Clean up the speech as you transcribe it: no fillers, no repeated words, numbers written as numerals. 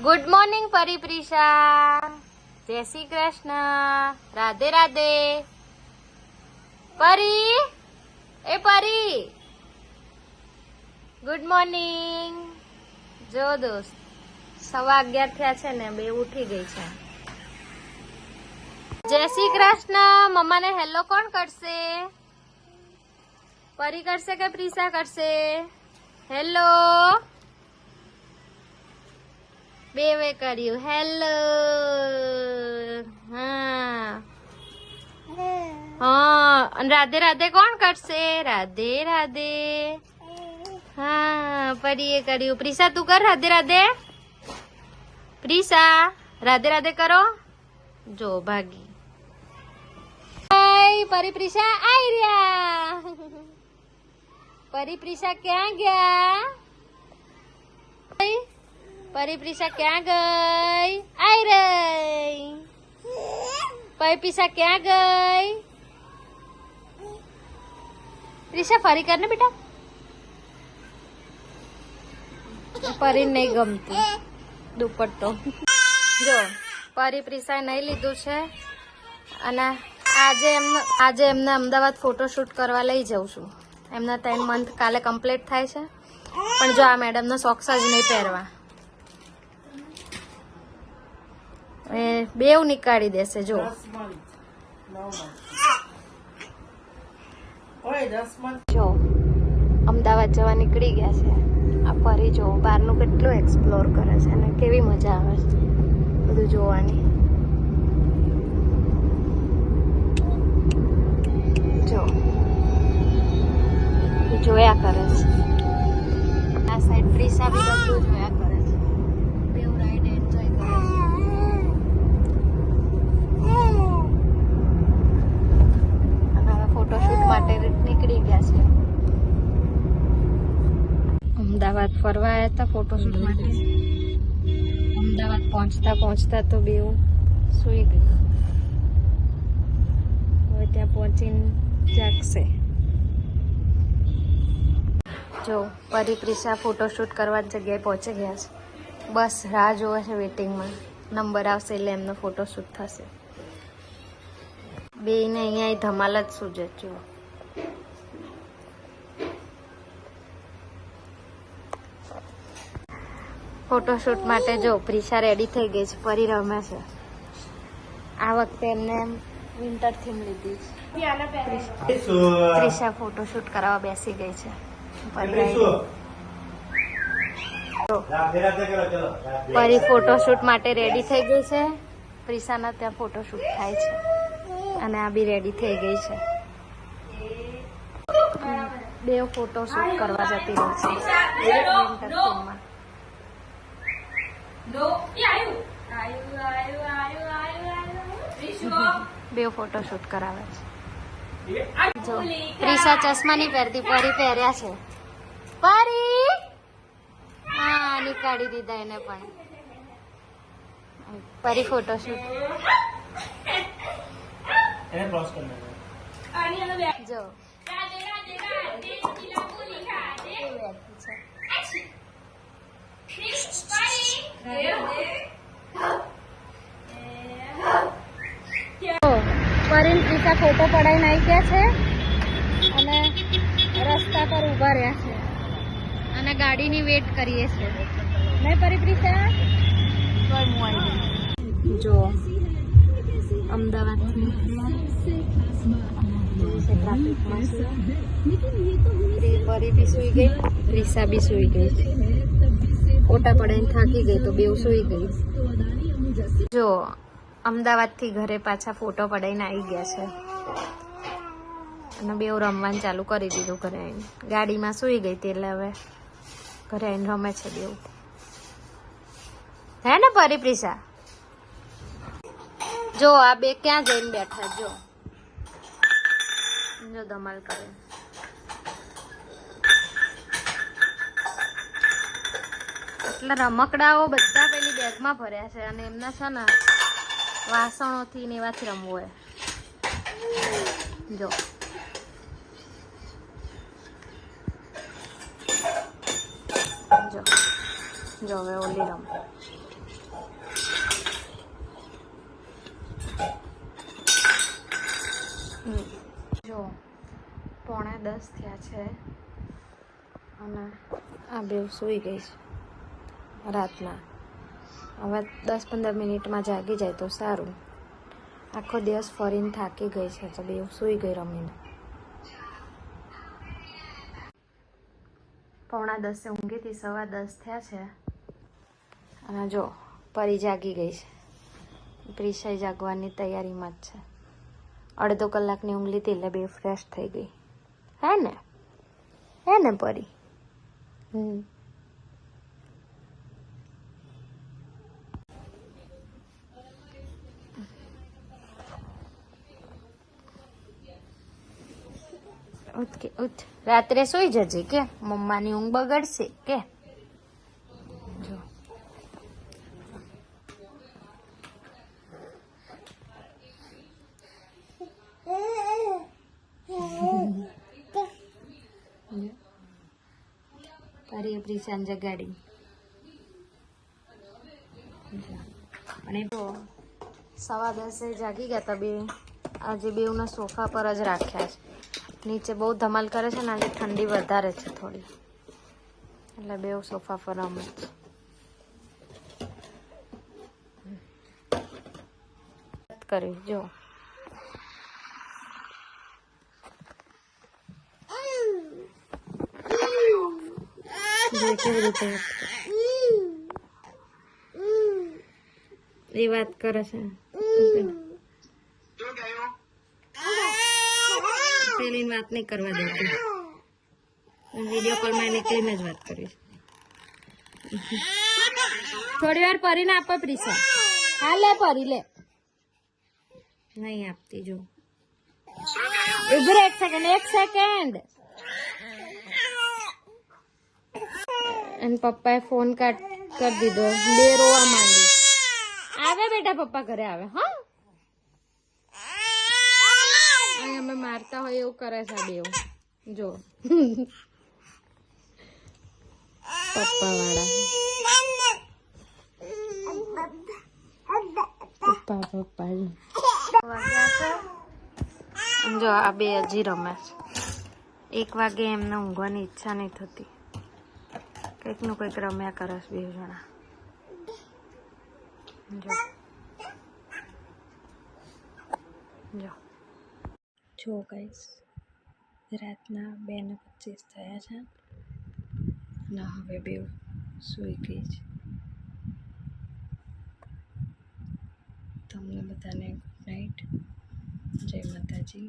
Good morning પરિપ્રિશા, જય શ્રી કૃષ્ણ, રાધે રાધે. પરી, એ પરી, ગુડ મોર્નિંગ. જો દોસ્ત 11:15 થયા છે ને, બે ઉઠી ગઈ છે. જય શ્રી કૃષ્ણ. મમ્માને હેલો કોણ કરશે? પરી કરશે કે પ્રિશા કરશે? હેલો બેવે કર્યું. હેલો. હા અને રાધે રાધે કોણ કરશે? રાધે રાધે. હા પરીએ કર્યું. પ્રિશા તું કર રાધે રાધે. પ્રિશા રાધે રાધે કરો. જો ભાગી. પરી પ્રિશા આઈ રહ્યા. પરી પ્રિશા ક્યાં ગયા? પરી પ્રિશા ક્યાં ગઈ? આઈ રહી. પરી પ્રિશા ક્યાં ગઈ? પ્રિશા ફરી કર ને બેટા. પરી નહીં ગમતું દુપટ્ટો. જો પરી પ્રિશા નહીં લીધું છે અને આજે એમને અમદાવાદ ફોટોશૂટ કરવા લઈ જાઉં છું. એમના 3 મંથ કાલે કમ્પ્લીટ થાય છે, પણ જો આ મેડમનો સોક્સ જ નહીં પહેરવા. બેવ નીકાળી દેશે. જો અમદાવાદ જવા નીકળી ગયા છે. આ પરી જો બહારનું કેટલું એક્સપ્લોર કરે છે અને કેવી મજા આવે છે બધું જોવાની. જો જોયા કરે છે. આ સાઈડ પ્રિશા બી બધું જોયા કરે છે. બેવ રાઈડ એન્જોય કરે છે. અને હવે ફોટોશૂટ માટે નીકળી ગયા છે. અમદાવાદ ફરવા આવ્યા હતા ફોટોશૂટ માટે. અમદાવાદ પહોંચતા તો બેવ સૂઈ ગઈ. હવે ત્યાં પહોંચીને જાગશે. જો પરી પ્રિશા ફોટોશૂટ કરવા જગ્યાએ પહોંચી ગયા છે. બસ રાહ જોવે છે વેટિંગમાં. નંબર આવશે એટલે એમનો ફોટોશૂટ થશે. બેયને અહીંયા ધમાલ જ સૂજે. જો ફોટોશૂટ માટે જો પ્રિશા રેડી થઈ ગઈ છે. પરી રમે છે. આ વખતે એમને વિન્ટર થીમ લીધી છે. પ્રિશા ફોટોશૂટ કરાવવા બેસી ગઈ છે. પરી ફોટોશૂટ માટે રેડી થઈ ગઈ છે. પ્રિશાના ત્યાં ફોટોશૂટ થાય છે અને આ બી રેડી થઈ ગઈ છે. બે ફોટોશૂટ કરવા જતી રહી છે વિન્ટર થીમમાં. બે ફોટોશૂટ કરાવે છે. જો પ્રિશા ચશ્મા નહીં પહેરતી, પરી પહેર્યા છે. પરી હા નીકાળી દીધા એને પણ. પરી ફોટોશૂટ. જો પરીન પ્રિશા ફોટો પડાઈને આવી ગયા છે અને રસ્તા પર ઉભા રહ્યા છે અને ગાડીની વેટ કરીએ છીએ. નહીં પરી પ્રિશા? જો અમદાવાદથી ટ્રાફિકમાં છે. પરી બી સૂઈ ગઈ, પ્રિશા બી સૂઈ ગઈ. ફોટા પડાઈને થાકી ગઈ તો બેવ સૂઈ ગઈ. જો અમદાવાદથી ઘરે પાછા ફોટો પડાઈને આવી ગયા છે અને બેવ રમવાનું ચાલુ કરી દીધું. ઘરે આવીને ગાડીમાં સૂઈ ગઈ હતી એટલે હવે ઘરે આવીને રમે છે બેવ. હે ને પરી પ્રિશા? જો આ બે ક્યાં જઈને બેઠા. જો ધમાલ કરે. એટલે રમકડાઓ બધા પેલી બેગમાં ભર્યા છે અને એમના છે ને વાસણોથી ને એવાથી રમવું હોય. જો જો હવે ઓલી રમ. 9:45 થયા છે અને આ બે સૂઈ ગઈ છે રાતના. હવે 10-15 મિનિટમાં જાગી જાય તો સારું. આખો દિવસ ફરીને થાકી ગઈ છે તો બે સૂઈ ગઈ રમીને. 9:45 ઊંઘી હતી, 10:15 થયા છે અને જો પરી જાગી ગઈ છે. પ્રિશાઈ જાગવાની તૈયારીમાં જ છે. અડધો કલાકની ઊંઘ લીધી એટલે બે ફ્રેશ થઈ ગઈ. હે ને પરી? ઉઠ રાત્રે સોઈ જજે કે મમ્માની ઊંઘ બગડશે કે. જો પરી પ્રિશાન જગાડી અને તો 10:15 જાગી ગયા તા બે. આજે બેઉના સોફા પર જ રાખ્યા છે. નીચે બહુ ધમાલ કરે છે ને આજે ઠંડી વધારે છે થોડી એટલે બેઉ સોફા પર રમે છે. કરી જો કેવી રીતે એ વાત કરે છે. પેલી વાત નહીં કરવા દેતી. વિડીયો કોલમાં એને ક્લીન જ વાત કરીશ. થોડી વાર પરીને આપો પ્રિસા. હા લે પરી લે. નહીં આપતી જો. ઉભી રહે 1 સેકન્ડ. અને પપ્પાએ ફોન કટ કરી દીધો. બે રોવા માંડી. આવે બેટા પપ્પા ઘરે આવે. હા અમે મારતા હોય એવું કરે છે બેવ. જો પપ્પા વાળા પપ્પા જો આ બે હજી રમે છે. 1 વાગે એમને ઊંઘવાની ઈચ્છા નહીં થતી. કંઈક નું કંઈક રમ્યા કરે છે બે જણા. જો ગાઈસ રાતના 2:25 થયા છે અને હવે બે સૂઈ ગઈ છે. તમને બધાને ગુડ નાઇટ. જય માતાજી.